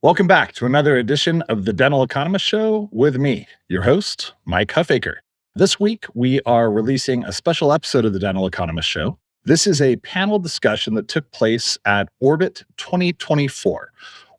Welcome back to another edition of the Dental Economist Show with me, your host, Mike Huffaker. This week, we are releasing a special episode of the Dental Economist Show. This is a panel discussion that took place at Orbit 2024.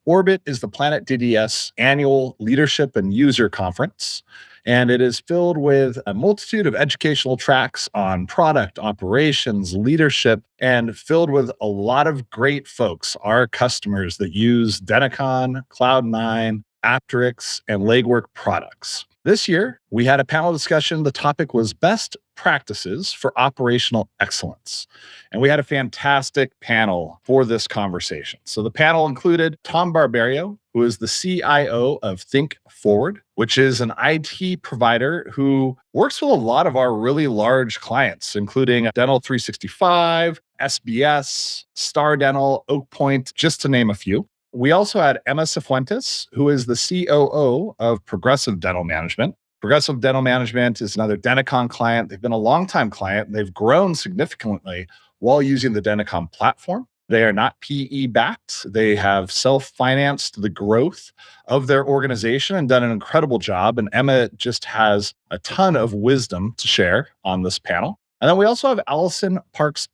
Orbit is the Planet DDS annual leadership and user conference, and it is filled with a multitude of educational tracks on product, operations, leadership, and filled with a lot of great folks, our customers that use Denticon, Cloud9, Apteryx, and Legwork products. This year, we had a panel discussion. The topic was best practices for operational excellence. And we had a fantastic panel for this conversation. So the panel included Tom Barberio, who is the CIO of Thinc Forward, which is an IT provider who works with a lot of our really large clients, including Dental 365, SBS, Star Dental, Oak Point, just to name a few. We also had Emma Cifuentes, who is the COO of Progressive Dental Management. Progressive Dental Management is another Denticon client. They've been a longtime client. They've grown significantly while using the Denticon platform. They are not PE backed. They have self-financed the growth of their organization and done an incredible job. And Emma just has a ton of wisdom to share on this panel. And then we also have Allison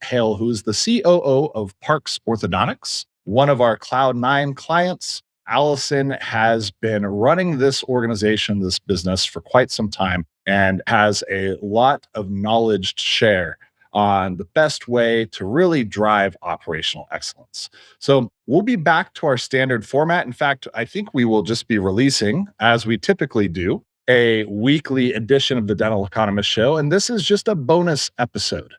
Hale, who is the COO of Parks Orthodontics, one of our Cloud9 clients. Allison has been running this organization, this business for quite some time, and has a lot of knowledge to share on the best way to really drive operational excellence. So we'll be back to our standard format. In fact, I think we will just be releasing, as we typically do, a weekly edition of the Dental Economist Show. And this is just a bonus episode.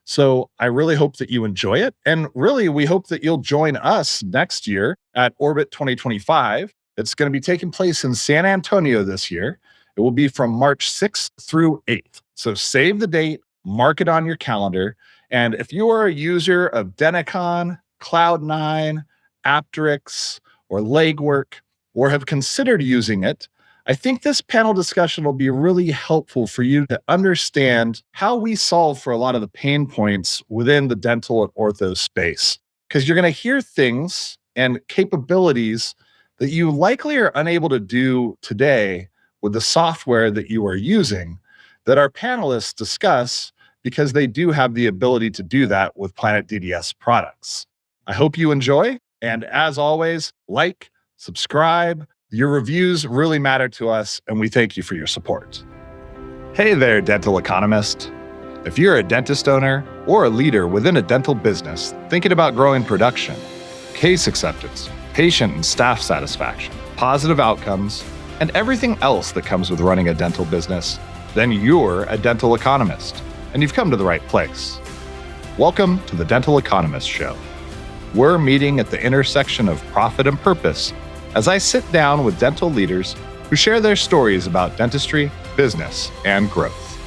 So I really hope that you enjoy it. And really, we hope that you'll join us next year at Orbit 2025. It's going to be taking place in San Antonio this year. It will be from March 6th through 8th. So save the date, mark it on your calendar. And if you are a user of Denticon, Cloud9, Apteryx, or Legwork, or have considered using it, I think this panel discussion will be really helpful for you to understand how we solve for a lot of the pain points within the dental and ortho space. Because you're going to hear things and capabilities that you likely are unable to do today with the software that you are using that our panelists discuss, because they do have the ability to do that with Planet DDS products. I hope you enjoy. And as always, like, subscribe. Your reviews really matter to us, and we thank you for your support. Hey there, dental economist. If you're a dentist owner or a leader within a dental business thinking about growing production, case acceptance, patient and staff satisfaction, positive outcomes, and everything else that comes with running a dental business, then you're a dental economist, and you've come to the right place. Welcome to the Dental Economist Show. We're meeting at the intersection of profit and purpose as I sit down with dental leaders who share their stories about dentistry, business, and growth.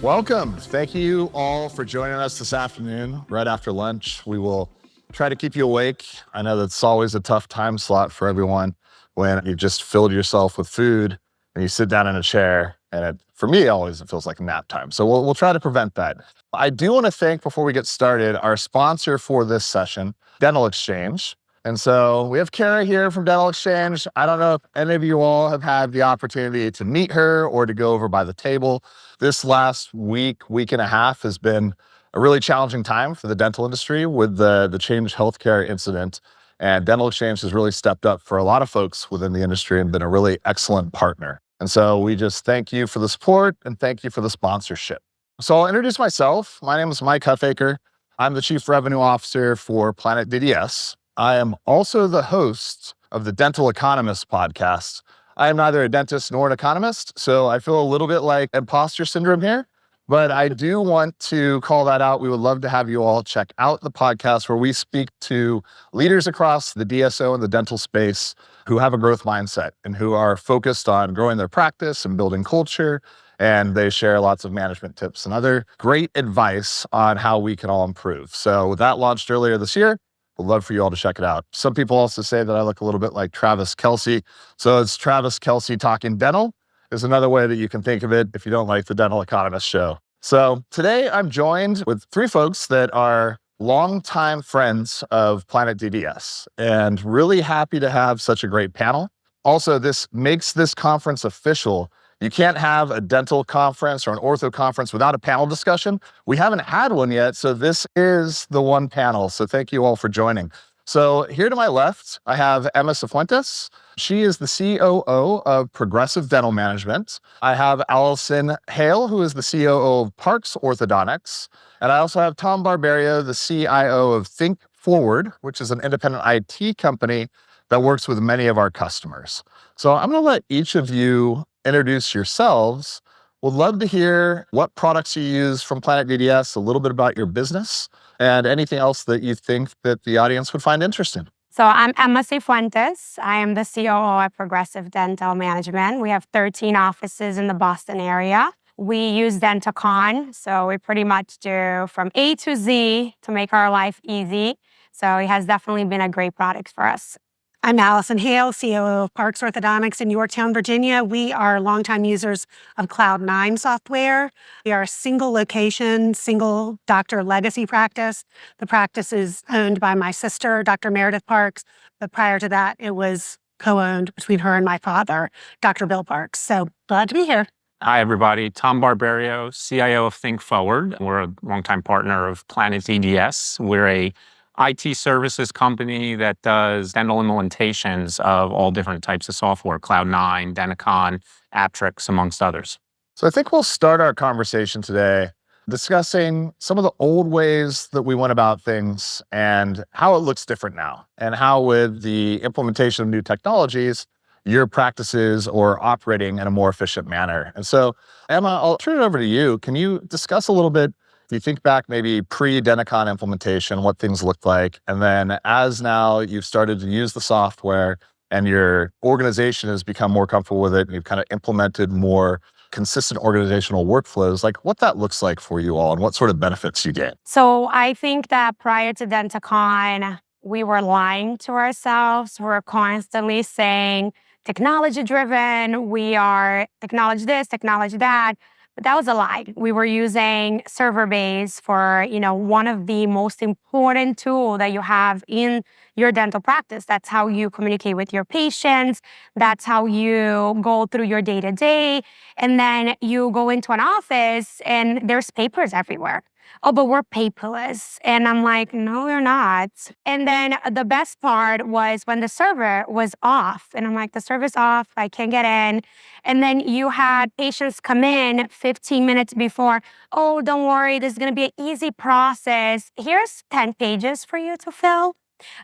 Welcome. Thank you all for joining us this afternoon, right after lunch. We will try to keep you awake. I know that's always a tough time slot for everyone when you've just filled yourself with food and you sit down in a chair, and for me, always it feels like nap time. So we'll try to prevent that. I do want to thank, before we get started, our sponsor for this session, Dental Exchange. And so we have Kara here from Dental Exchange. I don't know if any of you all have had the opportunity to meet her or to go over by the table. This last week and a half has been a really challenging time for the dental industry with the Change Healthcare incident. And Dental Exchange has really stepped up for a lot of folks within the industry and been a really excellent partner. And so we just thank you for the support and thank you for the sponsorship. So I'll introduce myself. My name is Mike Huffaker. I'm the Chief Revenue Officer for Planet DDS. I am also the host of the Dental Economist podcast. I am neither a dentist nor an economist, so I feel a little bit like imposter syndrome here, but I do want to call that out. We would love to have you all check out the podcast where we speak to leaders across the DSO and the dental space who have a growth mindset and who are focused on growing their practice and building culture. And they share lots of management tips and other great advice on how we can all improve. So that launched earlier this year. We'd love for you all to check it out. Some people also say that I look a little bit like Travis Kelce. So it's Travis Kelce Talking Dental is another way that you can think of it if you don't like the Dental Economist Show. So today I'm joined with three folks that are longtime friends of Planet DDS and really happy to have such a great panel. Also, this makes this conference official. You can't have a dental conference or an ortho conference without a panel discussion. We haven't had one yet, so this is the one panel. So thank you all for joining. So here to my left, I have Emma Cifuentes. She is the COO of Progressive Dental Management. I have Allison Hale, who is the COO of Parks Orthodontics. And I also have Tom Barberio, the CIO of Thinc Forward, which is an independent IT company that works with many of our customers. So I'm going to let each of you introduce yourselves. Would love to hear what products you use from Planet DDS, a little bit about your business, and anything else that you think that the audience would find interesting. So I'm Emma Cifuentes. I am the COO at Progressive Dental Management. We have 13 offices in the Boston area. We use DentaCon, so we pretty much do from A to Z to make our life easy. So it has definitely been a great product for us. I'm Allison Hale, COO of Parks Orthodontics in Yorktown, Virginia. We are longtime users of Cloud9 software. We are a single location, single doctor legacy practice. The practice is owned by my sister, Dr. Meredith Parks, but prior to that, it was co-owned between her and my father, Dr. Bill Parks. So glad to be here. Hi, everybody. Tom Barberio, CIO of Thinc Forward. We're a longtime partner of Planet DDS. We're a IT services company that does dental implementations of all different types of software, Cloud9, DentaCon, Aptrix, amongst others. So I think we'll start our conversation today discussing some of the old ways that we went about things and how it looks different now, and how with the implementation of new technologies, your practices are operating in a more efficient manner. And so, Emma, I'll turn it over to you. Can you discuss a little bit, if you think back maybe pre-DentaCon implementation, what things looked like, and then as now you've started to use the software and your organization has become more comfortable with it and you've kind of implemented more consistent organizational workflows, like what that looks like for you all and what sort of benefits you get? So I think that prior to DentaCon, we were lying to ourselves. We're constantly saying, technology driven, we are technology this, technology that. But that was a lie. We were using server-based for, one of the most important tools that you have in your dental practice. That's how you communicate with your patients. That's how you go through your day-to-day. And then you go into an office and there's papers everywhere. Oh, but we're paperless. And I'm like, no, we're not. And then the best part was when the server was off. And I'm like, the server's off. I can't get in. And then you had patients come in 15 minutes before. Oh, don't worry. This is going to be an easy process. Here's 10 pages for you to fill.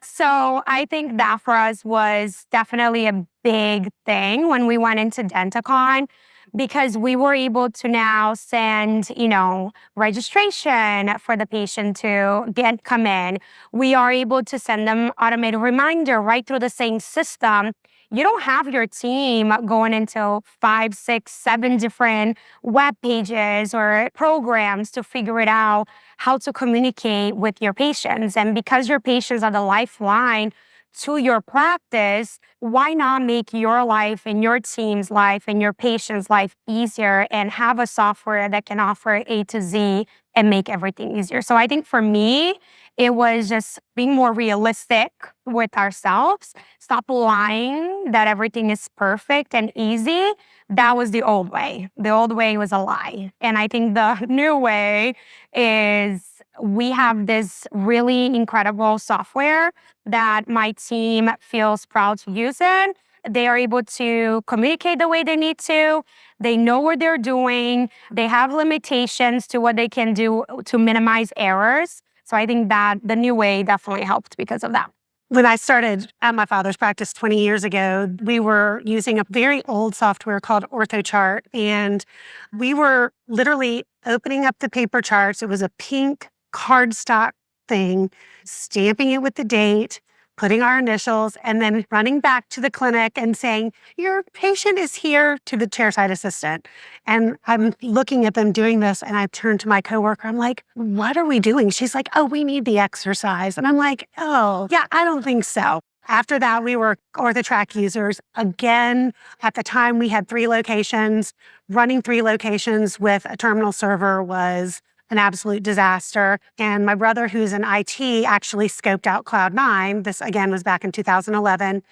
So I think that for us was definitely a big thing when we went into DentaCon, because we were able to now send, registration for the patient to come in. We are able to send them automated reminder right through the same system. You don't have your team going into 5, 6, 7 different web pages or programs to figure it out how to communicate with your patients. And because your patients are the lifeline to your practice, why not make your life and your team's life and your patient's life easier and have a software that can offer A to Z and make everything easier? So I think for me, it was just being more realistic with ourselves, stop lying that everything is perfect and easy. That was the old way. The old way was a lie. And I think the new way is we have this really incredible software that my team feels proud to use it. They are able to communicate the way they need to. They know what they're doing. They have limitations to what they can do to minimize errors. So I think that the new way definitely helped because of that. When I started at my father's practice 20 years ago, we were using a very old software called OrthoChart, and we were literally opening up the paper charts. It was a pink cardstock thing, stamping it with the date, putting our initials, and then running back to the clinic and saying, your patient is here, to the chairside assistant. And I'm looking at them doing this, and I turn to my coworker. I'm like, what are we doing? She's like, oh, we need the exercise. And I'm like, oh, yeah, I don't think so. After that, we were OrthoTrack users. Again, at the time, we had 3 locations. Running 3 locations with a terminal server was an absolute disaster. And my brother, who's in IT, actually scoped out Cloud9. This, again, was back in 2011.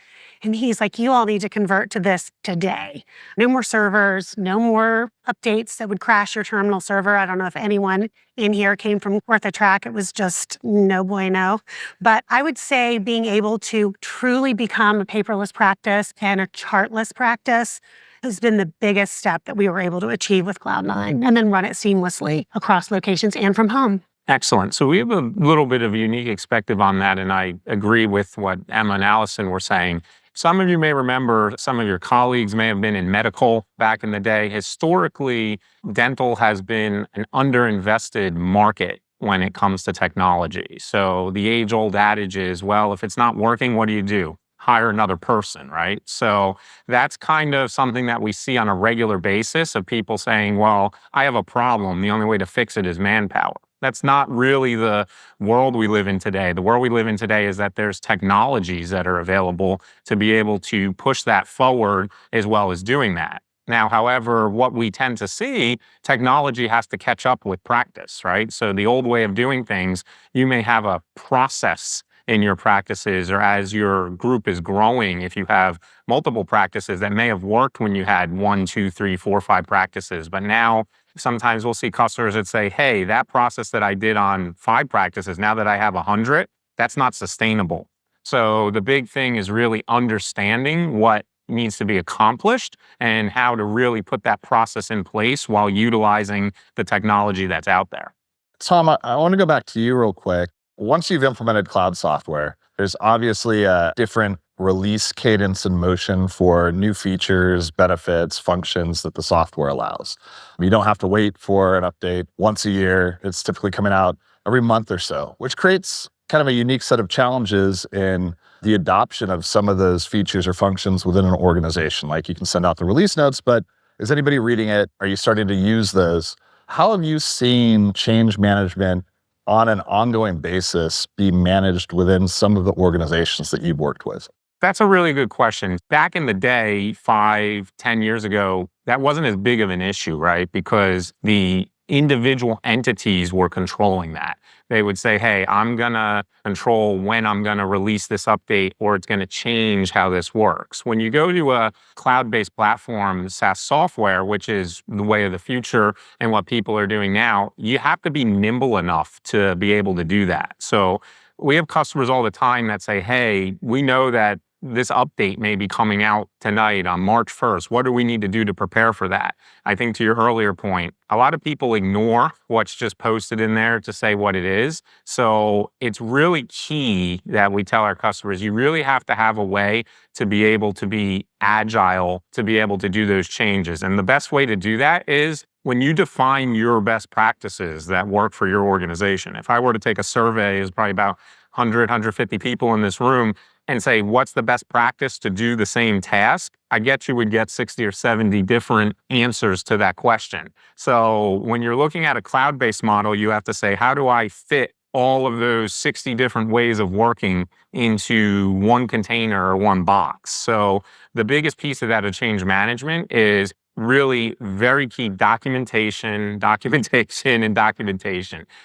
And he's like, you all need to convert to this today. No more servers, no more updates that would crash your terminal server. I don't know if anyone in here came from OrthoTrack. It was just no bueno. But I would say being able to truly become a paperless practice and a chartless practice has been the biggest step that we were able to achieve with Cloud9, and then run it seamlessly across locations and from home. Excellent. So we have a little bit of a unique perspective on that, and I agree with what Emma and Allison were saying. Some of you may remember, some of your colleagues may have been in medical back in the day. Historically, dental has been an underinvested market when it comes to technology. So the age-old adage is, well, if it's not working, what do? Hire another person, right? So that's kind of something that we see on a regular basis of people saying, well, I have a problem. The only way to fix it is manpower. That's not really the world we live in today. The world we live in today is that there's technologies that are available to be able to push that forward as well as doing that. Now, however, what we tend to see, technology has to catch up with practice, right? So the old way of doing things, you may have a process in your practices, or as your group is growing, if you have multiple practices that may have worked when you had 1, 2, 3, 4, 5 practices. But now sometimes we'll see customers that say, hey, that process that I did on 5 practices, now that I have 100, that's not sustainable. So the big thing is really understanding what needs to be accomplished and how to really put that process in place while utilizing the technology that's out there. Tom, I want to go back to you real quick. Once you've implemented cloud software, there's obviously a different release cadence and motion for new features, benefits, functions that the software allows. You don't have to wait for an update once a year. It's typically coming out every month or so, which creates kind of a unique set of challenges in the adoption of some of those features or functions within an organization. Like, you can send out the release notes, but is anybody reading it? Are you starting to use those? How have you seen change management on an ongoing basis be managed within some of the organizations that you've worked with? That's a really good question. Back in the day, 5, 10 years ago, that wasn't as big of an issue, right? Because the individual entities were controlling that. They would say, hey, I'm going to control when I'm going to release this update, or it's going to change how this works. When you go to a cloud-based platform, SaaS software, which is the way of the future and what people are doing now, you have to be nimble enough to be able to do that. So we have customers all the time that say, hey, we know that this update may be coming out tonight on March 1st. What do we need to do to prepare for that? I think to your earlier point, a lot of people ignore what's just posted in there to say what it is. So it's really key that we tell our customers, you really have to have a way to be able to be agile, to be able to do those changes. And the best way to do that is when you define your best practices that work for your organization. If I were to take a survey, there's probably about 100, 150 people in this room, and say, what's the best practice to do the same task? I bet you would get 60 or 70 different answers to that question. So when you're looking at a cloud-based model, you have to say, how do I fit all of those 60 different ways of working into one container or one box? So the biggest piece of that of change management is really very key documentation.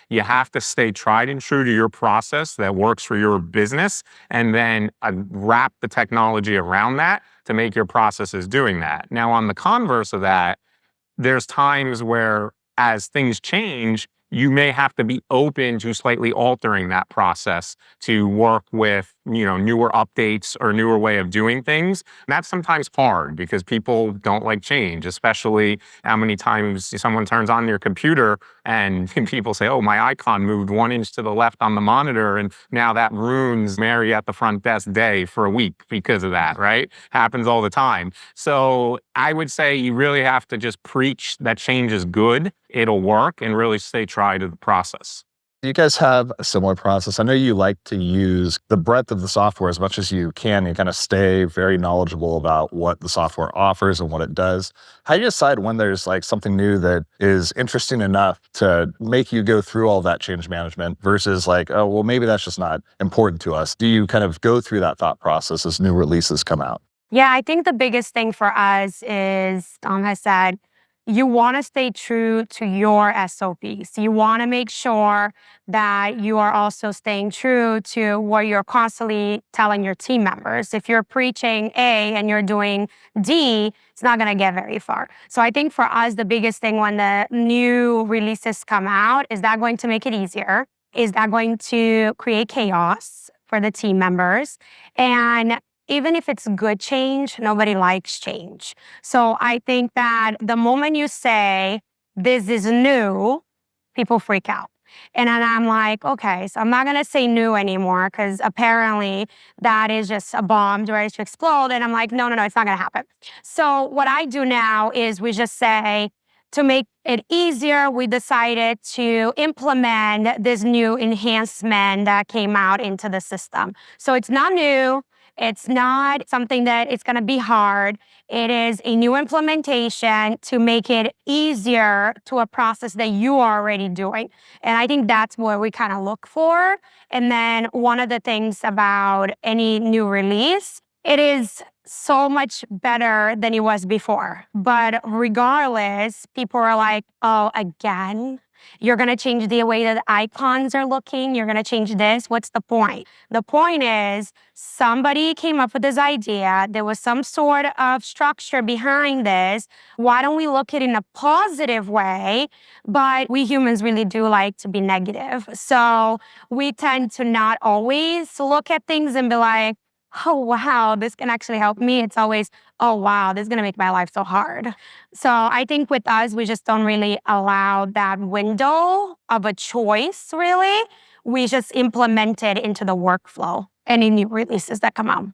You have to stay tried and true to your process that works for your business, and then wrap the technology around that to make your processes doing that. Now, on the converse of that, there's times where as things change, you may have to be open to slightly altering that process to work with, newer updates or newer way of doing things. And that's sometimes hard because people don't like change, especially how many times someone turns on their computer and people say, oh, my icon moved 1 inch to the left on the monitor, and now that ruins Mary at the front desk day for a week because of that, right? Happens all the time. So I would say you really have to just preach that change is good, it'll work, and really stay true to the process. You guys have a similar process. I know you like to use the breadth of the software as much as you can. You kind of stay very knowledgeable about what the software offers and what it does. How do you decide when there's like something new that is interesting enough to make you go through all that change management versus like, oh, well, maybe that's just not important to us? Do you kind of go through that thought process as new releases come out? Yeah, I think the biggest thing for us is, Tom has said, you want to stay true to your SOPs. You want to make sure that you are also staying true to what you're constantly telling your team members. If you're preaching A and you're doing D, it's not going to get very far. So I think for us, the biggest thing when the new releases come out, is that going to make it easier? Is that going to create chaos for the team members? And even if it's good change, nobody likes change. So I think that the moment you say, this is new, people freak out. And then I'm like, okay, so I'm not going to say new anymore because apparently that is just a bomb ready to explode. And I'm like, no, it's not going to happen. So what I do now is we just say, to make it easier, we decided to implement this new enhancement that came out into the system. So it's not new. It's not something that it's going to be hard. It is a new implementation to make it easier to a process that you are already doing. And I think that's what we kind of look for. And then one of the things about any new release, it is so much better than it was before. But regardless, people are like, oh, again? You're going to change the way that the icons are looking. You're going to change this. What's the point? The point is somebody came up with this idea. There was some sort of structure behind this. Why don't we look at it in a positive way? But we humans really do like to be negative. So we tend to not always look at things and be like, oh, wow, this can actually help me. It's always, oh, wow, this is going to make my life so hard. So I think with us, we just don't really allow that window of a choice, really. We just implement it into the workflow, any new releases that come out.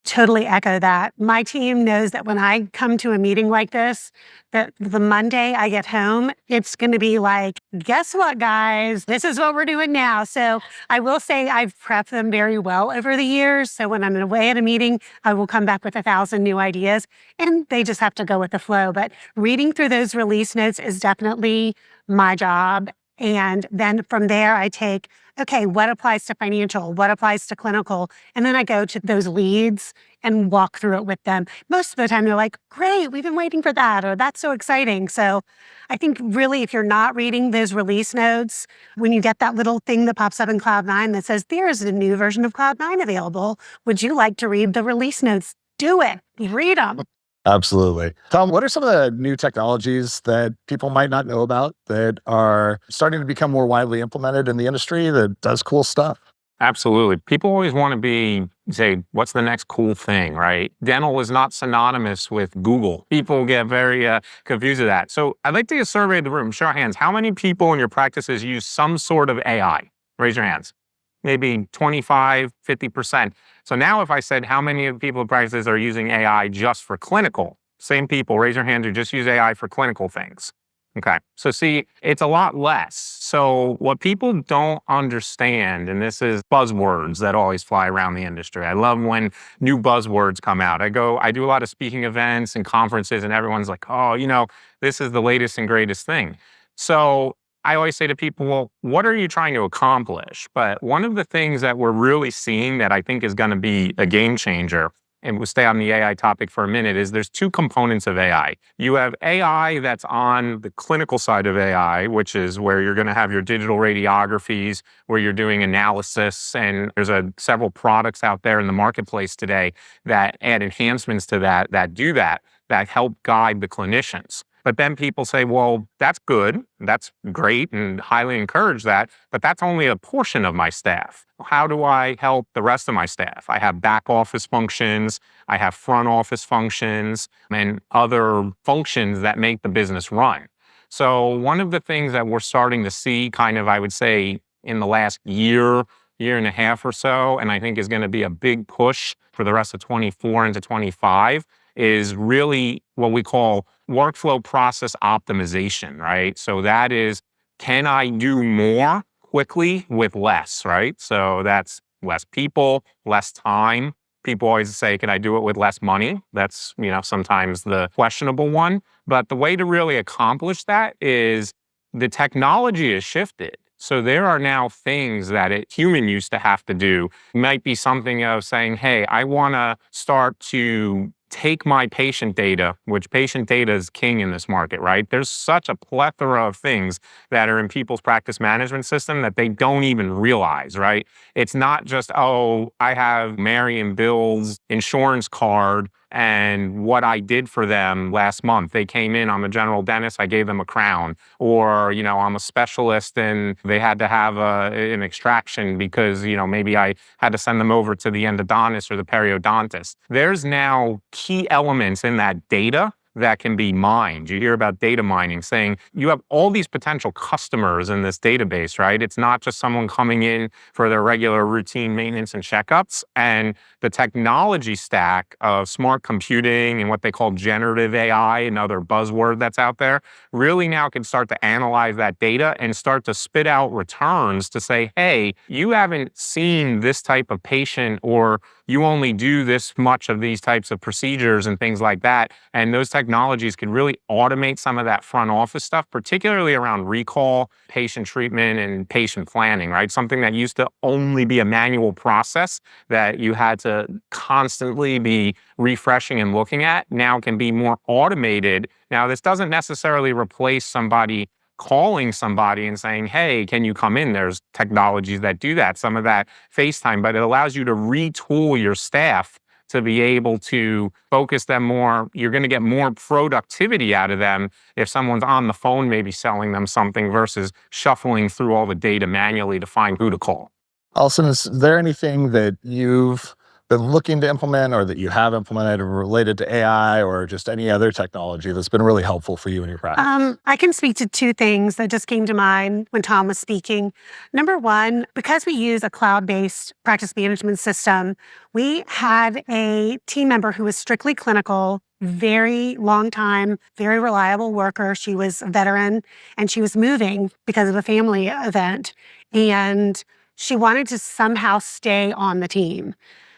Totally echo that. My team knows that when I come to a meeting like this, that the Monday I get home, it's going to be like, guess what, guys? This is what we're doing now. So I will say I've prepped them very well over the years. So when I'm away at a meeting, I will come back with 1,000 new ideas and they just have to go with the flow. But reading through those release notes is definitely my job. And then from there, I take, okay, what applies to financial? What applies to clinical? And then I go to those leads and walk through it with them. Most of the time, they're like, great, we've been waiting for that, or that's so exciting. So I think really, if you're not reading those release notes, when you get that little thing that pops up in Cloud9 that says, there's a new version of Cloud9 available, would you like to read the release notes? Do it. Read them. Absolutely. Tom, what are some of the new technologies that people might not know about that are starting to become more widely implemented in the industry that does cool stuff? Absolutely. People always want to say, what's the next cool thing, right? Dental is not synonymous with Google. People get very confused with that. So I'd like to get a survey of the room. Show of hands. How many people in your practices use some sort of AI? Raise your hands. Maybe 25, 50%. So now if I said how many of people in practices are using AI just for clinical, same people, raise your hands who just use AI for clinical things. Okay. So see, it's a lot less. So what people don't understand, and this is buzzwords that always fly around the industry. I love when new buzzwords come out. I do a lot of speaking events and conferences and everyone's like, oh, this is the latest and greatest thing. So I always say to people, well, what are you trying to accomplish? But one of the things that we're really seeing that I think is going to be a game changer, and we'll stay on the AI topic for a minute, is there's two components of AI. You have AI that's on the clinical side of AI, which is where you're going to have your digital radiographies, where you're doing analysis, and there's several products out there in the marketplace today that add enhancements to that do that help guide the clinicians. But then people say, well, that's good, that's great, and highly encourage that, but that's only a portion of my staff. How do I help the rest of my staff? I have back office functions, I have front office functions, and other functions that make the business run. So one of the things that we're starting to see kind of, I would say, in the last year and a half or so, and I think is going to be a big push for the rest of 24 into 25, is really what we call workflow process optimization, right? So that is, can I do more quickly with less, right? So that's less people, less time. People always say, can I do it with less money? That's, sometimes the questionable one. But the way to really accomplish that is the technology has shifted. So there are now things that a human used to have to do. It might be something of saying, hey, I want to start to take my patient data, which patient data is king in this market, right? There's such a plethora of things that are in people's practice management system that they don't even realize, right? It's not just, oh, I have Mary and Bill's insurance card and what I did for them last month. They came in, I'm a general dentist, I gave them a crown. Or, I'm a specialist and they had to have an extraction because, maybe I had to send them over to the endodontist or the periodontist. There's now key elements in that data that can be mined. You hear about data mining, saying you have all these potential customers in this database, right? It's not just someone coming in for their regular routine maintenance and checkups. And the technology stack of smart computing and what they call generative AI, another buzzword that's out there, really now can start to analyze that data and start to spit out returns to say, hey, you haven't seen this type of patient, or you only do this much of these types of procedures and things like that. And those technologies can really automate some of that front office stuff, particularly around recall, patient treatment, and patient planning, right? Something that used to only be a manual process that you had to constantly be refreshing and looking at now can be more automated. Now, this doesn't necessarily replace somebody calling somebody and saying, hey, can you come in? There's technologies that do that, some of that FaceTime, but it allows you to retool your staff to be able to focus them more. You're going to get more productivity out of them if someone's on the phone, maybe selling them something versus shuffling through all the data manually to find who to call. Allison, is there anything that you've been looking to implement or that you have implemented related to AI or just any other technology that's been really helpful for you in your practice? I can speak to two things that just came to mind when Tom was speaking. Number one, because we use a cloud-based practice management system, we had a team member who was strictly clinical, very long time, very reliable worker. She was a veteran and she was moving because of a family event. And she wanted to somehow stay on the team.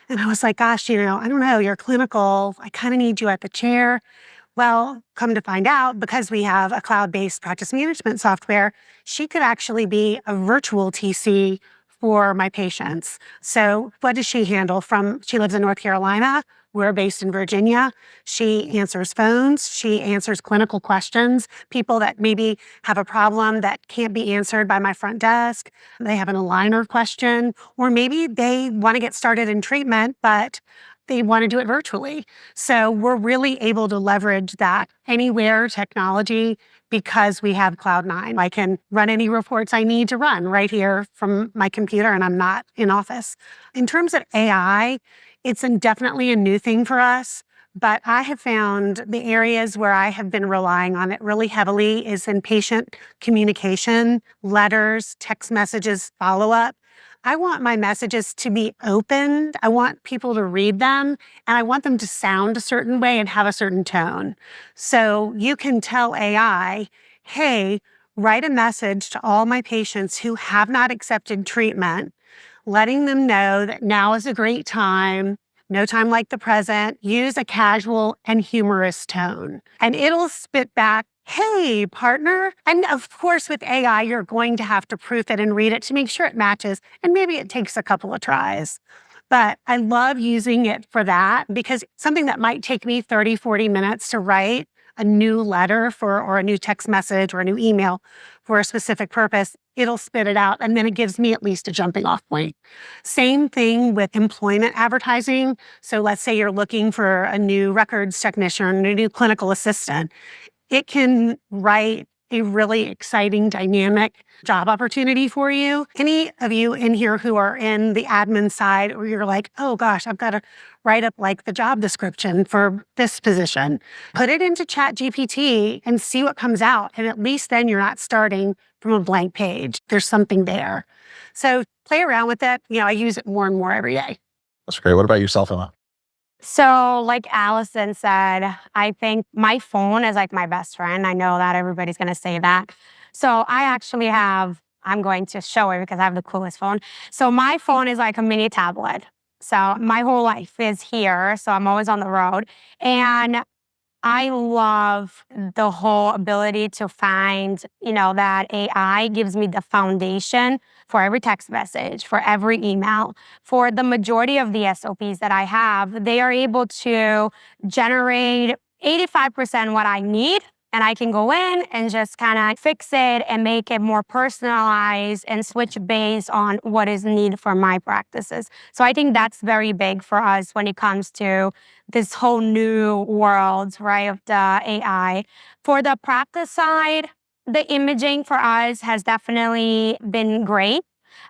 And I was like, gosh, I don't know, you're clinical. I kind of need you at the chair. Well, come to find out, because we have a cloud-based practice management software, she could actually be a virtual TC for my patients. So what does she handle she lives in North Carolina. We're based in Virginia. She answers phones. She answers clinical questions. People that maybe have a problem that can't be answered by my front desk. They have an aligner question, or maybe they want to get started in treatment, but they want to do it virtually. So we're really able to leverage that anywhere technology because we have Cloud9. I can run any reports I need to run right here from my computer, and I'm not in office. In terms of AI, it's definitely a new thing for us, but I have found the areas where I have been relying on it really heavily is in patient communication, letters, text messages, follow-up. I want my messages to be opened. I want people to read them, and I want them to sound a certain way and have a certain tone. So you can tell AI, hey, write a message to all my patients who have not accepted treatment, letting them know that now is a great time, no time like the present, use a casual and humorous tone. And it'll spit back, hey, partner. And of course, with AI, you're going to have to proof it and read it to make sure it matches. And maybe it takes a couple of tries. But I love using it for that, because something that might take me 30, 40 minutes to write a new letter or a new text message or a new email for a specific purpose, it'll spit it out, and then it gives me at least a jumping off point. Same thing with employment advertising. So let's say you're looking for a new records technician or a new clinical assistant. It can write a really exciting, dynamic job opportunity for you. Any of you in here who are in the admin side, or you're like, oh gosh, I've got to write up like the job description for this position, put it into ChatGPT and see what comes out. And at least then you're not starting from a blank page. There's something there. So play around with it. I use it more and more every day. That's great. What about yourself, Emma? So like Allison said, I think my phone is like my best friend. I know that everybody's going to say that. So I'm going to show it because I have the coolest phone. So my phone is like a mini tablet. So my whole life is here. So I'm always on the road. And I love the whole ability to find, that AI gives me the foundation for every text message, for every email, for the majority of the SOPs that I have. They are able to generate 85% what I need. And I can go in and just kind of fix it and make it more personalized and switch based on what is needed for my practices. So I think that's very big for us when it comes to this whole new world, right, of the AI. For the practice side, the imaging for us has definitely been great.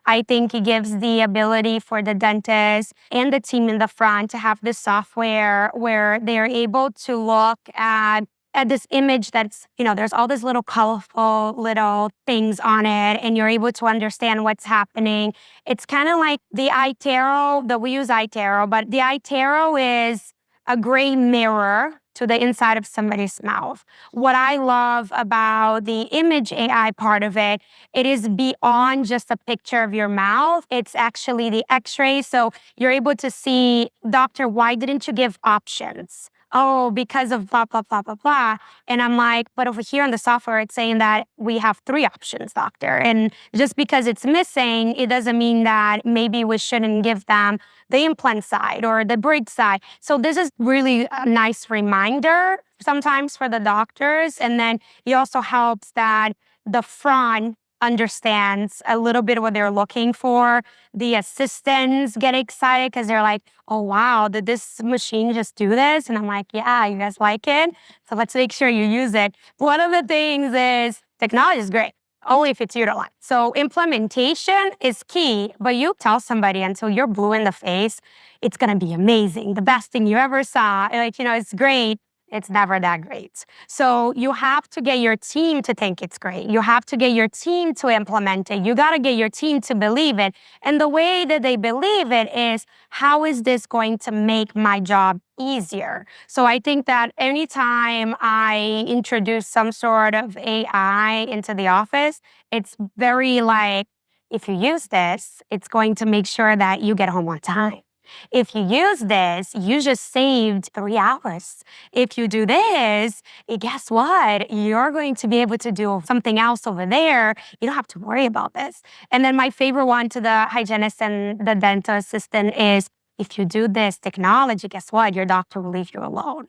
I think it gives the ability for the dentist and the team in the front to have this software where they're able to look at this image that's, there's all these little colorful little things on it, and you're able to understand what's happening. It's kind of like the iTero, that we use iTero, but the iTero is a gray mirror to the inside of somebody's mouth. What I love about the image AI part of it, it is beyond just a picture of your mouth. It's actually the x-ray. So you're able to see, doctor, why didn't you give options? Oh, because of blah, blah, blah, blah, blah. And I'm like, but over here in the software, it's saying that we have 3 options, doctor. And just because it's missing, it doesn't mean that maybe we shouldn't give them the implant side or the bridge side. So this is really a nice reminder sometimes for the doctors. And then it also helps that the front understands a little bit what they're looking for. The assistants get excited because they're like, oh, wow, did this machine just do this? And I'm like, yeah, you guys like it? So let's make sure you use it. One of the things is technology is great, only if it's utilized. So implementation is key, but you tell somebody until you're blue in the face, it's going to be amazing. The best thing you ever saw. Like, it's great. It's never that great. So you have to get your team to think it's great. You have to get your team to implement it. You got to get your team to believe it. And the way that they believe it is, how is this going to make my job easier? So I think that anytime I introduce some sort of AI into the office, it's very like, if you use this, it's going to make sure that you get home on time. If you use this, you just saved 3 hours. If you do this, guess what? You're going to be able to do something else over there. You don't have to worry about this. And then my favorite one to the hygienist and the dental assistant is, if you do this technology, guess what? Your doctor will leave you alone.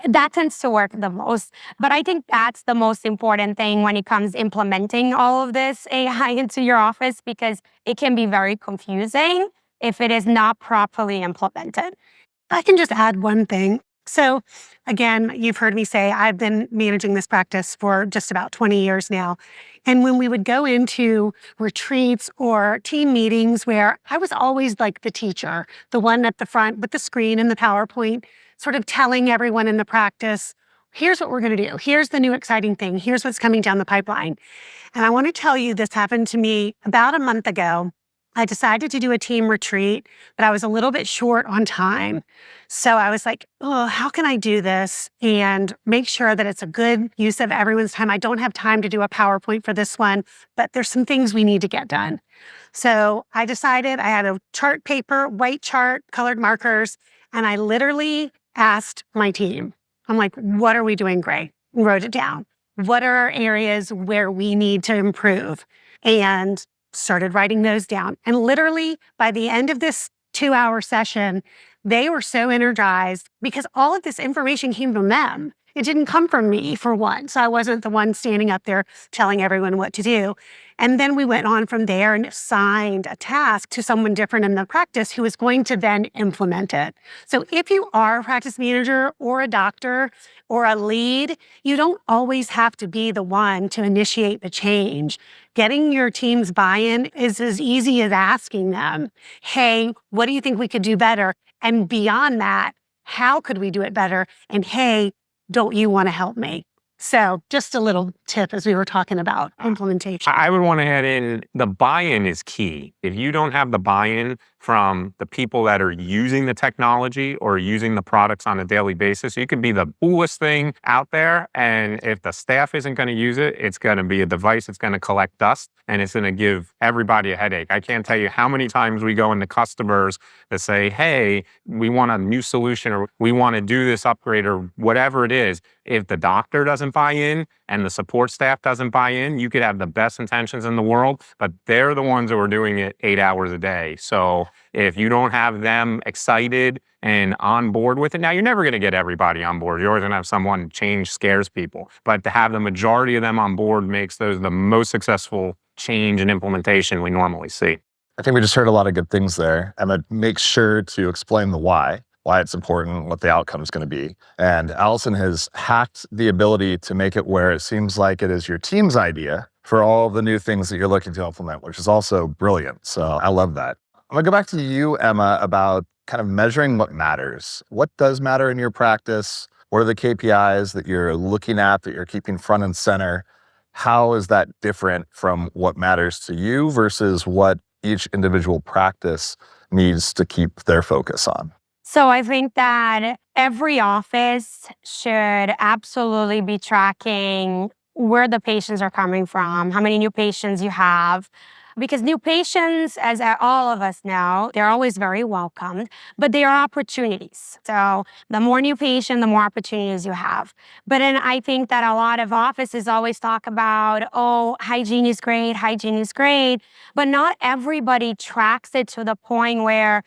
That tends to work the most. But I think that's the most important thing when it comes to implementing all of this AI into your office, because it can be very confusing if it is not properly implemented. I can just add one thing. So again, you've heard me say I've been managing this practice for just about 20 years now. And when we would go into retreats or team meetings where I was always like the teacher, the one at the front with the screen and the PowerPoint, sort of telling everyone in the practice, here's what we're going to do. Here's the new exciting thing. Here's what's coming down the pipeline. And I want to tell you, this happened to me about a month ago. I decided to do a team retreat, but I was a little bit short on time. So I was like, oh, how can I do this and make sure that it's a good use of everyone's time? I don't have time to do a PowerPoint for this one, but there's some things we need to get done. So I decided, I had a chart paper, white chart, colored markers, and I literally asked my team, I'm like, what are we doing great? And wrote it down. What are our areas where we need to improve? And started writing those down. And literally by the end of this 2-hour session, they were so energized because all of this information came from them. It didn't come from me, for one. So I wasn't the one standing up there telling everyone what to do. And then we went on from there and assigned a task to someone different in the practice who was going to then implement it. So if you are a practice manager or a doctor or a lead, you don't always have to be the one to initiate the change. Getting your team's buy-in is as easy as asking them, hey, what do you think we could do better? And beyond that, how could we do it better? And hey, don't you want to help me? So just a little tip as we were talking about implementation. I would want to add in, the buy-in is key. If you don't have the buy-in, from the people that are using the technology or using the products on a daily basis. You can be the coolest thing out there, and if the staff isn't going to use it, it's going to be a device that's going to collect dust, and it's going to give everybody a headache. I can't tell you how many times we go into customers that say, hey, we want a new solution, or we want to do this upgrade, or whatever it is. If the doctor doesn't buy in and the support staff doesn't buy in, you could have the best intentions in the world, but they're the ones who are doing it 8 hours a day. So if you don't have them excited and on board with it, now you're never going to get everybody on board. You're always going to have someone change scares people. But to have the majority of them on board makes those the most successful change and implementation we normally see. I think we just heard a lot of good things there. Emma makes sure to explain the why it's important, what the outcome is going to be. And Allison has hacked the ability to make it where it seems like it is your team's idea for all of the new things that you're looking to implement, which is also brilliant. So I love that. I'm going to go back to you, Emma, about kind of measuring what matters. What does matter in your practice? What are the KPIs that you're looking at, that you're keeping front and center? How is that different from what matters to you versus what each individual practice needs to keep their focus on? So I think that every office should absolutely be tracking where the patients are coming from, how many new patients you have. Because new patients, as all of us know, they're always very welcomed, but they are opportunities. So the more new patient, the more opportunities you have. But then I think that a lot of offices always talk about, oh, hygiene is great, but not everybody tracks it to the point where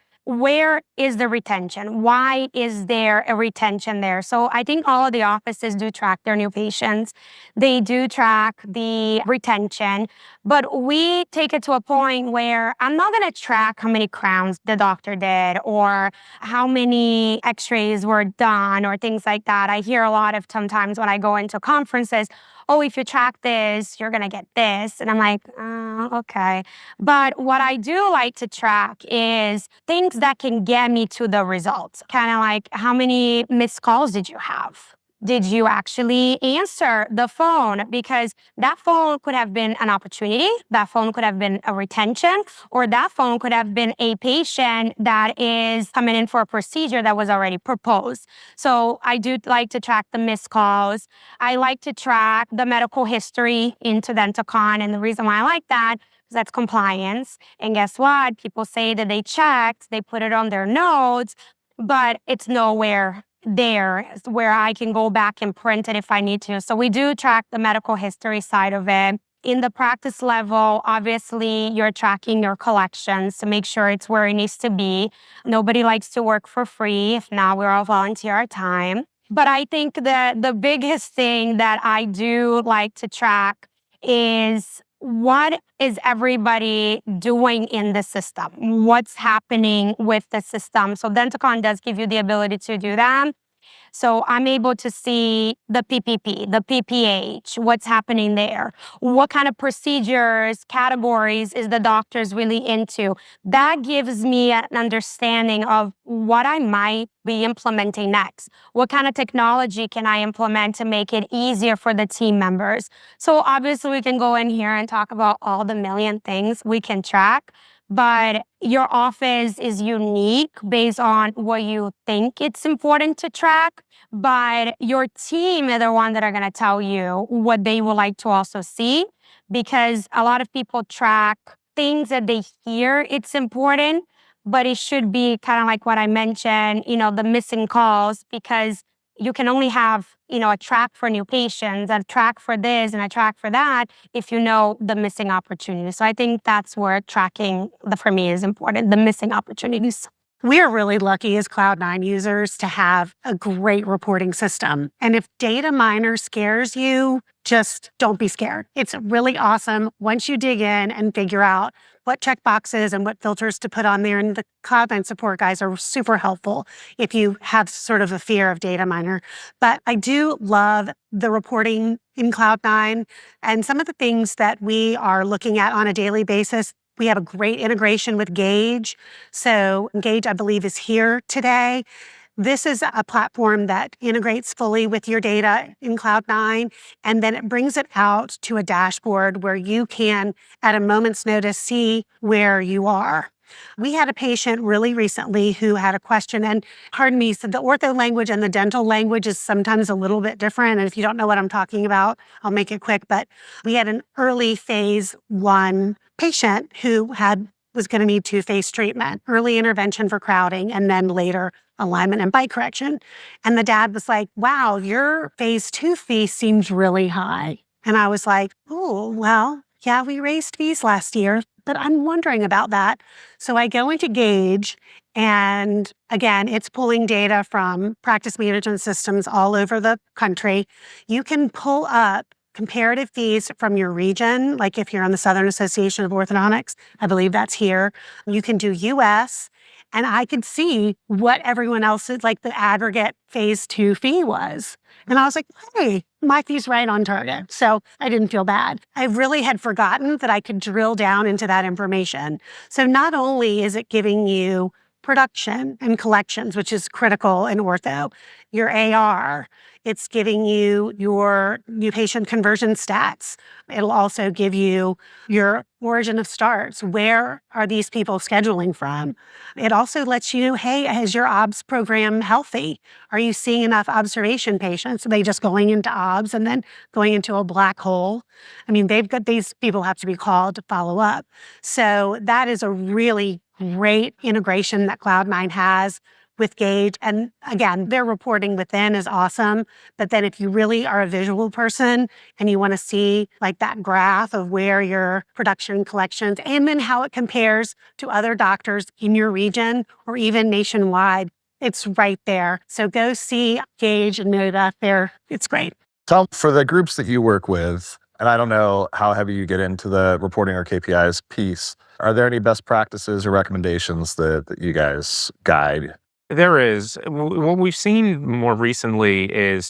is the retention? Why is there a retention there? So I think all of the offices do track their new patients. They do track the retention, but we take it to a point where I'm not going to track how many crowns the doctor did or how many x-rays were done or things like that. I hear a lot of sometimes when I go into conferences, oh, if you track this, you're going to get this. And I'm like, okay. But what I do like to track is things that can get me to the results. Kind of like, how many missed calls did you have? Did you actually answer the phone? Because that phone could have been an opportunity, that phone could have been a retention, or that phone could have been a patient that is coming in for a procedure that was already proposed. So I do like to track the missed calls. I like to track the medical history into DentalCon, and the reason why I like that is that's compliance. And guess what? People say that they checked, they put it on their notes, but it's nowhere there where I can go back and print it if I need to. So we do track the medical history side of it. In the practice level, obviously, you're tracking your collections to make sure it's where it needs to be. Nobody likes to work for free. If not, we're all volunteer our time. But I think that the biggest thing that I do like to track is what is everybody doing in the system? What's happening with the system? So DentalCon does give you the ability to do that. So I'm able to see the PPP, the PPH, what's happening there. What kind of procedures, categories is the doctors really into? That gives me an understanding of what I might be implementing next. What kind of technology can I implement to make it easier for the team members? So obviously we can go in here and talk about all the million things we can track, but your office is unique based on what you think it's important to track, but your team are the one that are going to tell you what they would like to also see, because a lot of people track things that they hear it's important, but it should be kind of like what I mentioned, the missing calls, because you can only have, a track for new patients, a track for this and a track for that if you know the missing opportunities. So I think that's where tracking for me is important, the missing opportunities. We are really lucky as Cloud9 users to have a great reporting system. And if data miner scares you, just don't be scared. It's really awesome once you dig in and figure out what checkboxes and what filters to put on there. And the Cloud9 support guys are super helpful if you have sort of a fear of data miner. But I do love the reporting in Cloud9 and some of the things that we are looking at on a daily basis. We have a great integration with Gauge. So Gauge, I believe, is here today. This is a platform that integrates fully with your data in Cloud9, and then it brings it out to a dashboard where you can, at a moment's notice, see where you are. We had a patient really recently who had a question, and pardon me, so the ortho language and the dental language is sometimes a little bit different. And if you don't know what I'm talking about, I'll make it quick. But we had an early phase 1 patient who was going to need 2-phase treatment, early intervention for crowding, and then later alignment and bite correction. And the dad was like, wow, your phase 2 fee seems really high. And I was like, oh, well, yeah, we raised fees last year, but I'm wondering about that. So I go into Gauge, and again, it's pulling data from practice management systems all over the country. You can pull up comparative fees from your region, like if you're on the Southern Association of Orthodontics, I believe that's here. You can do US, and I could see what everyone else's, like the aggregate phase 2 fee was. And I was like, hey, my fee's right on target. So I didn't feel bad. I really had forgotten that I could drill down into that information. So not only is it giving you production and collections, which is critical in ortho, your AR, it's giving you your new patient conversion stats. It'll also give you your origin of starts. Where are these people scheduling from? It also lets you know, hey, is your OBS program healthy? Are you seeing enough observation patients? Are they just going into OBS and then going into a black hole? I mean, these people have to be called to follow up. So that is a really great integration that Cloud9 has with Gauge. And again, their reporting within is awesome. But then if you really are a visual person and you want to see like that graph of where your production collections and then how it compares to other doctors in your region or even nationwide, it's right there. So go see Gauge and know that it's great. Tom, for the groups that you work with, and I don't know how heavy you get into the reporting or KPIs piece, are there any best practices or recommendations that you guys guide? There is. What we've seen more recently is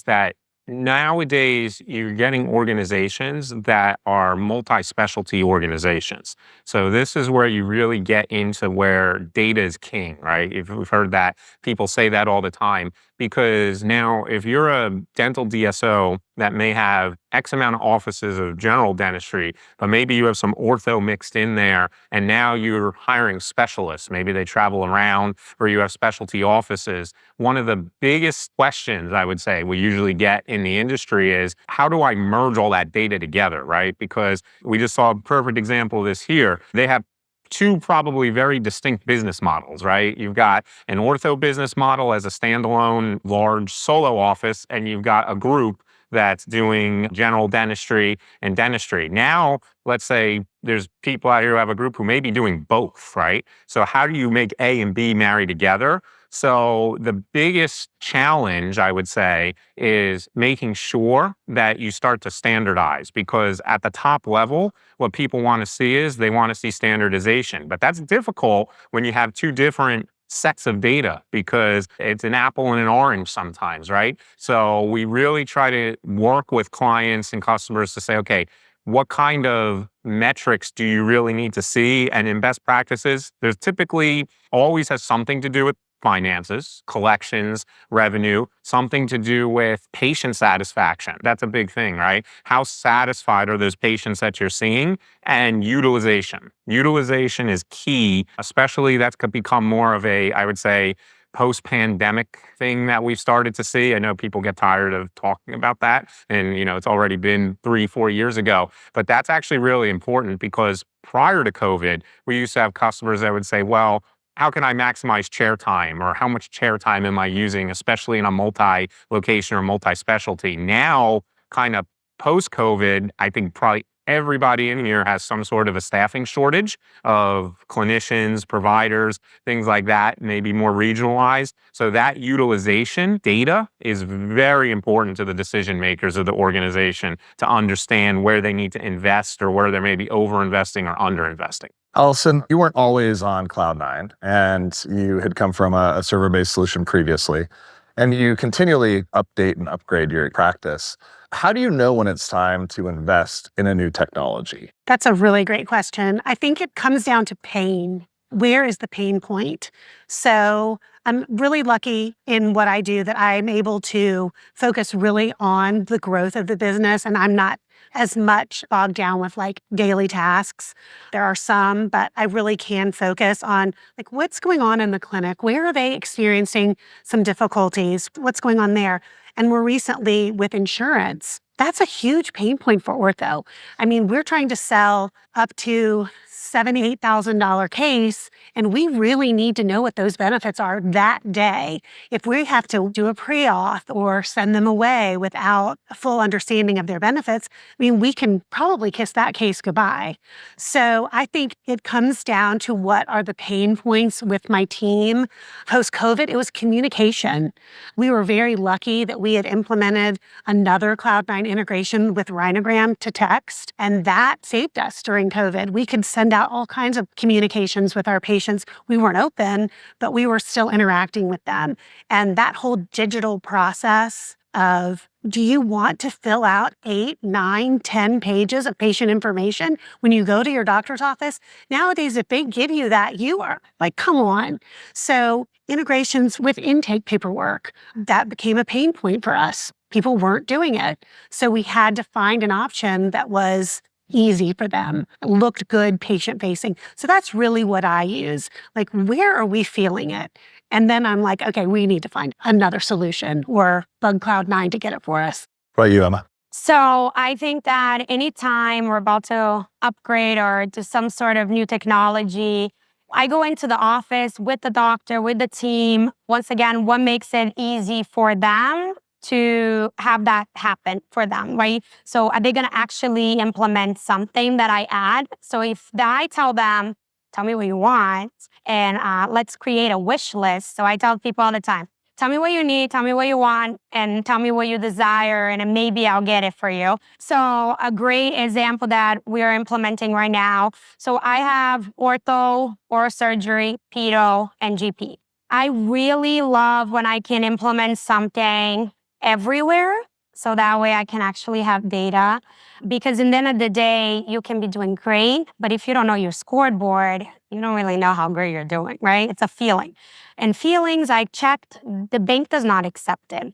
that nowadays you're getting organizations that are multi-specialty organizations. So this is where you really get into where data is king, right? If we've heard that, people say that all the time, because now if you're a dental DSO that may have X amount of offices of general dentistry, but maybe you have some ortho mixed in there, and now you're hiring specialists. Maybe they travel around, or you have specialty offices. One of the biggest questions I would say we usually get in the industry is, how do I merge all that data together, right? Because we just saw a perfect example of this here. They have two probably very distinct business models, right? You've got an ortho business model as a standalone large solo office, and you've got a group that's doing general dentistry and dentistry. Now, let's say there's people out here who have a group who may be doing both, right? So how do you make A and B marry together? So the biggest challenge, I would say, is making sure that you start to standardize, because at the top level, what people want to see is they want to see standardization. But that's difficult when you have two different sets of data, because it's an apple and an orange sometimes, right? So we really try to work with clients and customers to say, okay, what kind of metrics do you really need to see? And in best practices, there's typically always has something to do with finances, collections, revenue, something to do with patient satisfaction. That's a big thing, right? How satisfied are those patients that you're seeing? And utilization. Utilization is key, especially that's become more of a, I would say, post-pandemic thing that we've started to see. I know people get tired of talking about that, and it's already been 3-4 years ago, but that's actually really important, because prior to COVID, we used to have customers that would say, well, how can I maximize chair time, or how much chair time am I using, especially in a multi-location or multi-specialty? Now, kind of post-COVID, I think probably everybody in here has some sort of a staffing shortage of clinicians, providers, things like that, maybe more regionalized. So that utilization data is very important to the decision makers of the organization to understand where they need to invest, or where they may be over-investing or under-investing. Allison, you weren't always on Cloud9, and you had come from a server-based solution previously, and you continually update and upgrade your practice. How do you know when it's time to invest in a new technology? That's a really great question. I think it comes down to pain. where is the pain point? So I'm really lucky in what I do that I'm able to focus really on the growth of the business, and I'm not as much bogged down with like daily tasks. There are some, but I really can focus on like what's going on in the clinic. Where are they experiencing some difficulties? What's going on there? And more recently with insurance, that's a huge pain point for ortho. I mean, we're trying to sell up to $7,000, $8,000 case, and we really need to know what those benefits are that day. If we have to do a pre-auth or send them away without a full understanding of their benefits, I mean, we can probably kiss that case goodbye. So I think it comes down to what are the pain points with my team. Post-COVID, it was communication. We were very lucky that we had implemented another Cloud9 integration with Rhinogram to text, and that saved us during COVID. We could send out all kinds of communications with our patients. We weren't open, but we were still interacting with them. And that whole digital process of, do you want to fill out 8, 9, 10 pages of patient information when you go to your doctor's office? Nowadays, if they give you that, you are like, come on. So integrations with intake paperwork, that became a pain point for us. People weren't doing it. So we had to find an option that was easy for them, looked good, patient-facing. So that's really what I use. Like, where are we feeling it? And then I'm like, okay, we need to find another solution or bug Cloud9 to get it for us. What about you, Emma? So I think that anytime we're about to upgrade or do some sort of new technology, I go into the office with the doctor, with the team. Once again, what makes it easy for them to have that happen for them, right? So are they going to actually implement something that I add? So if I tell them, tell me what you want, and let's create a wish list. So I tell people all the time, tell me what you need, tell me what you want, and tell me what you desire, and then maybe I'll get it for you. So a great example that we're implementing right now. So I have ortho, oral surgery, pedo, and GP. I really love when I can implement something everywhere. So that way I can actually have data. Because in the end of the day, you can be doing great, but if you don't know your scoreboard, you don't really know how great you're doing, right? It's a feeling. And feelings, I checked, the bank does not accept it.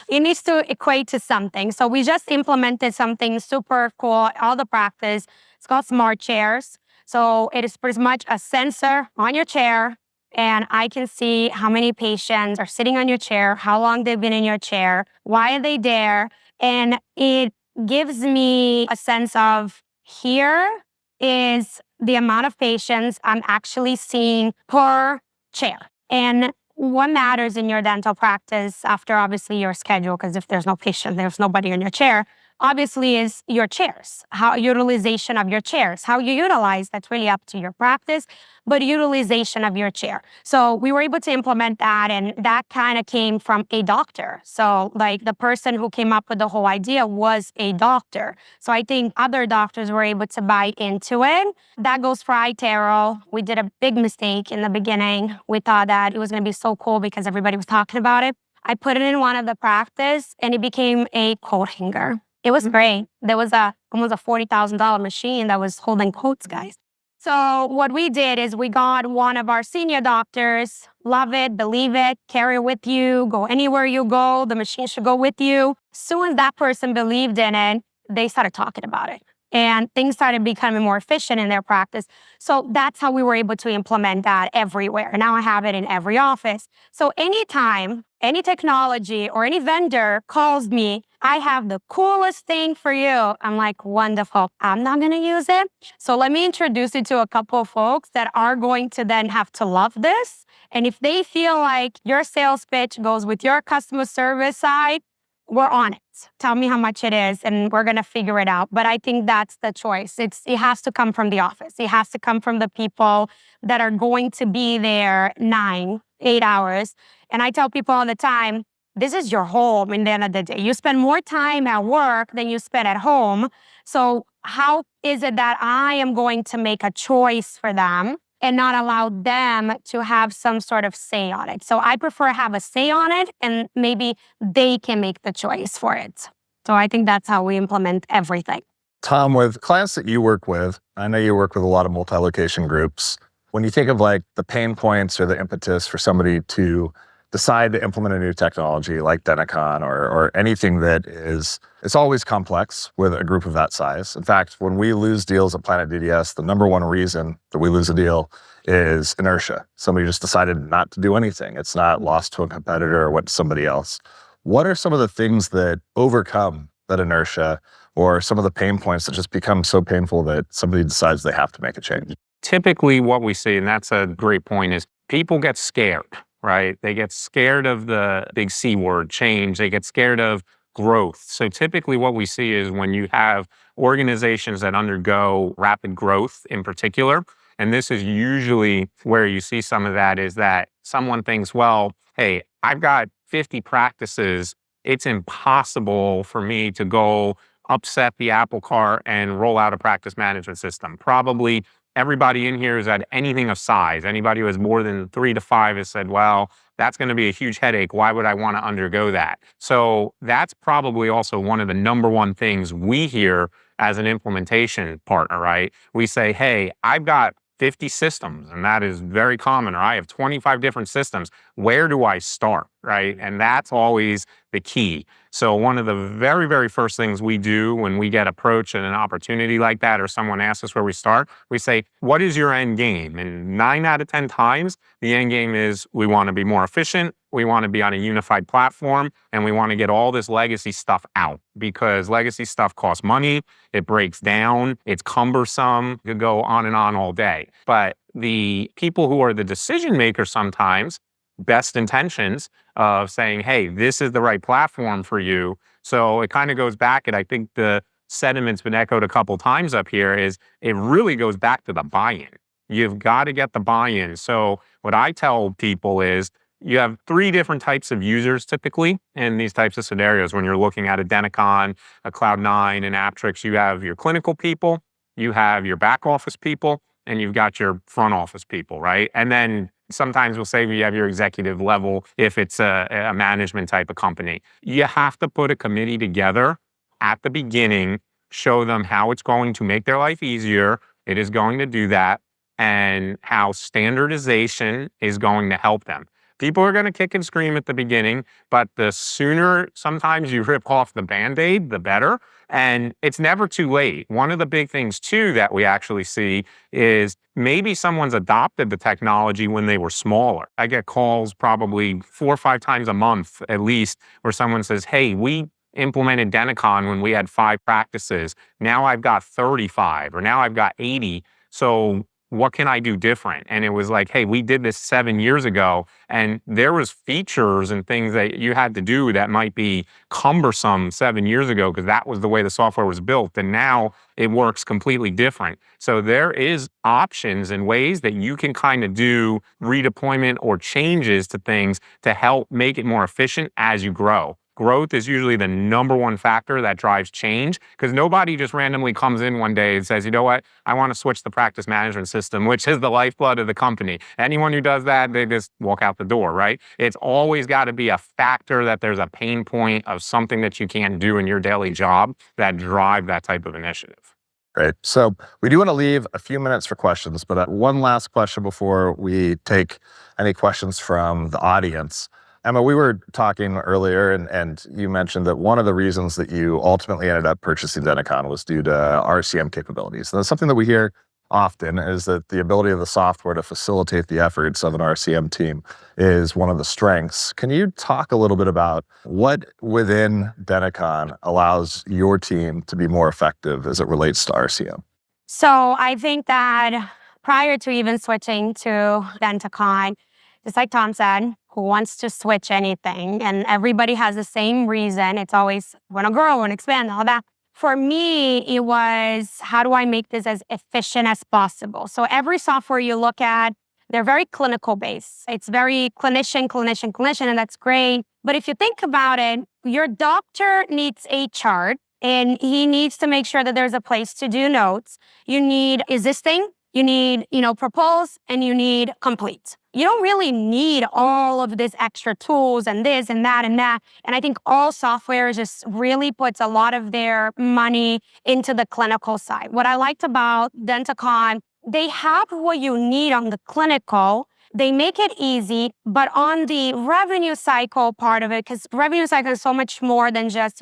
It needs to equate to something. So we just implemented something super cool, all the practice. It's called Smart Chairs. So it is pretty much a sensor on your chair, and I can see how many patients are sitting on your chair, how long they've been in your chair, why are they there, and it gives me a sense of here is the amount of patients I'm actually seeing per chair. And what matters in your dental practice after obviously your schedule, because if there's no patient, there's nobody in your chair, obviously is your chairs, how utilization of your chairs, how you utilize, that's really up to your practice, but utilization of your chair. So we were able to implement that, and that kind of came from a doctor. So like the person who came up with the whole idea was a doctor. So I think other doctors were able to buy into it. That goes for iTero. We did a big mistake in the beginning. We thought that it was going to be so cool because everybody was talking about it. I put it in one of the practice and it became a coat hanger. It was great. There was almost a $40,000 machine that was holding coats, guys. So what we did is we got one of our senior doctors, love it, believe it, carry it with you, go anywhere you go, the machine should go with you. As soon as that person believed in it, they started talking about it. And things started becoming more efficient in their practice. So that's how we were able to implement that everywhere. Now I have it in every office. So anytime any technology or any vendor calls me, I have the coolest thing for you. I'm like, wonderful. I'm not going to use it. So let me introduce you to a couple of folks that are going to then have to love this. And if they feel like your sales pitch goes with your customer service side, we're on it. Tell me how much it is and we're going to figure it out. But I think that's the choice. It has to come from the office. It has to come from the people that are going to be there 9, 8 hours. And I tell people all the time, this is your home in the end of the day. You spend more time at work than you spend at home. So how is it that I am going to make a choice for them and not allow them to have some sort of say on it? So I prefer to have a say on it and maybe they can make the choice for it. So I think that's how we implement everything. Tom, with clients that you work with, I know you work with a lot of multi-location groups. When you think of like the pain points or the impetus for somebody to decide to implement a new technology like Denticon or anything that is, it's always complex with a group of that size. In fact, when we lose deals at Planet DDS, the number one reason that we lose a deal is inertia. Somebody just decided not to do anything. It's not lost to a competitor or went to somebody else. What are some of the things that overcome that inertia or some of the pain points that just become so painful that somebody decides they have to make a change? Typically what we see, and that's a great point, is people get scared, right? They get scared of the big C word, change. They get scared of growth. So typically what we see is when you have organizations that undergo rapid growth in particular, and this is usually where you see some of that, is that someone thinks, well, hey, I've got 50 practices. It's impossible for me to go upset the apple cart and roll out a practice management system. Probably everybody in here has had anything of size. Anybody who has more than 3 to 5 has said, well, that's going to be a huge headache. Why would I want to undergo that? So that's probably also one of the number one things we hear as an implementation partner, right? We say, hey, I've got 50 systems, and that is very common, or I have 25 different systems. Where do I start, right? And that's always the key. So one of the very, very first things we do when we get approached at an opportunity like that, or someone asks us where we start, we say, what is your end game? And 9 out of 10 times, the end game is we want to be more efficient, we want to be on a unified platform, and we want to get all this legacy stuff out, because legacy stuff costs money, it breaks down, it's cumbersome, you could go on and on all day. But the people who are the decision makers sometimes, best intentions of saying, hey, this is the right platform for you. So it kind of goes back, and I think the sentiment's been echoed a couple times up here, is it really goes back to the buy-in. You've got to get the buy-in. So what I tell people is, you have 3 different types of users typically in these types of scenarios. When you're looking at a Denticon, a Cloud9, an Aptrix, you have your clinical people, you have your back office people, and you've got your front office people, right? And then sometimes we'll say you have your executive level if it's a management type of company. You have to put a committee together at the beginning, show them how it's going to make their life easier, it is going to do that, and how standardization is going to help them. People are going to kick and scream at the beginning, but the sooner sometimes you rip off the Band-Aid, the better. And it's never too late. One of the big things too that we actually see is maybe someone's adopted the technology when they were smaller. I get calls probably 4 or 5 times a month at least where someone says, hey, we implemented Denticon when we had 5 practices. Now I've got 35, or now I've got 80. So what can I do different? And it was like, hey, we did this 7 years ago, and there was features and things that you had to do that might be cumbersome 7 years ago because that was the way the software was built. And now it works completely different. So there is options and ways that you can kind of do redeployment or changes to things to help make it more efficient as you grow. Growth is usually the number one factor that drives change, because nobody just randomly comes in one day and says, you know what, I want to switch the practice management system, which is the lifeblood of the company. Anyone who does that, they just walk out the door, right? It's always got to be a factor that there's a pain point of something that you can't do in your daily job that drive that type of initiative. Great. So we do want to leave a few minutes for questions, but one last question before we take any questions from the audience. Emma, we were talking earlier, and you mentioned that one of the reasons that you ultimately ended up purchasing Denticon was due to RCM capabilities. And that's something that we hear often, is that the ability of the software to facilitate the efforts of an RCM team is one of the strengths. Can you talk a little bit about what within Denticon allows your team to be more effective as it relates to RCM? So I think that prior to even switching to Denticon, just like Tom said, who wants to switch anything? And everybody has the same reason. It's always want to grow and expand, all that. For me, it was, how do I make this as efficient as possible? So every software you look at, they're very clinical based. It's very clinician, and that's great. But if you think about it, your doctor needs a chart, and he needs to make sure that there's a place to do notes. You need existing, you need, propose, and you need complete. You don't really need all of these extra tools and this and that and that. And I think all software just really puts a lot of their money into the clinical side. What I liked about Denticon they have what you need on the clinical. They make it easy, but on the revenue cycle part of it, because revenue cycle is so much more than just,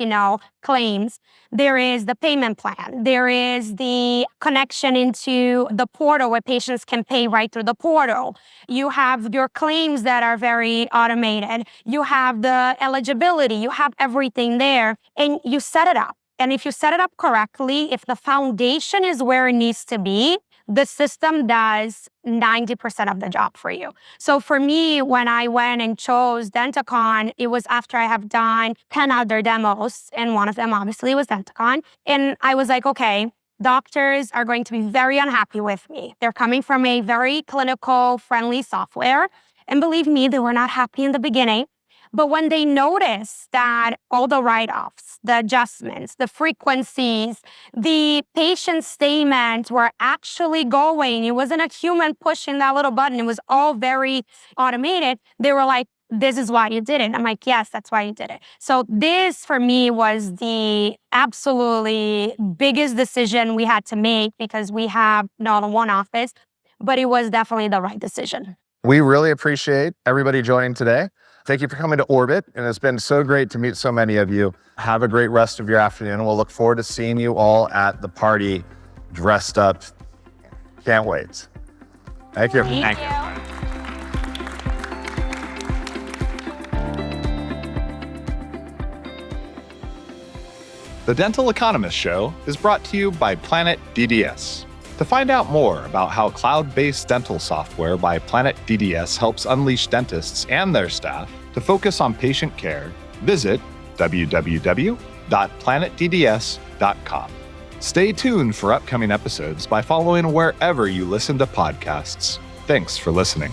claims. There is the payment plan. There is the connection into the portal where patients can pay right through the portal. You have your claims that are very automated. You have the eligibility. You have everything there, and you set it up. And if you set it up correctly, if the foundation is where it needs to be, the system does 90% of the job for you. So for me, when I went and chose Dentacon, it was after I have done 10 other demos, and one of them obviously was Dentacon. And I was like, okay, doctors are going to be very unhappy with me. They're coming from a very clinical friendly software. And believe me, they were not happy in the beginning. But when they noticed that all the write-offs, the adjustments, the frequencies, the patient statements were actually going, it wasn't a human pushing that little button, it was all very automated, they were like, this is why you did it. I'm like, yes, that's why you did it. So this for me was the absolutely biggest decision we had to make, because we have not one office, but it was definitely the right decision. We really appreciate everybody joining today. Thank you for coming to Orbit, and it's been so great to meet so many of you. Have a great rest of your afternoon. We'll look forward to seeing you all at the party dressed up. Can't wait. Thank you. Thank you. The Dental Economist Show is brought to you by Planet DDS. To find out more about how cloud-based dental software by Planet DDS helps unleash dentists and their staff to focus on patient care, visit www.planetdds.com. Stay tuned for upcoming episodes by following wherever you listen to podcasts. Thanks for listening.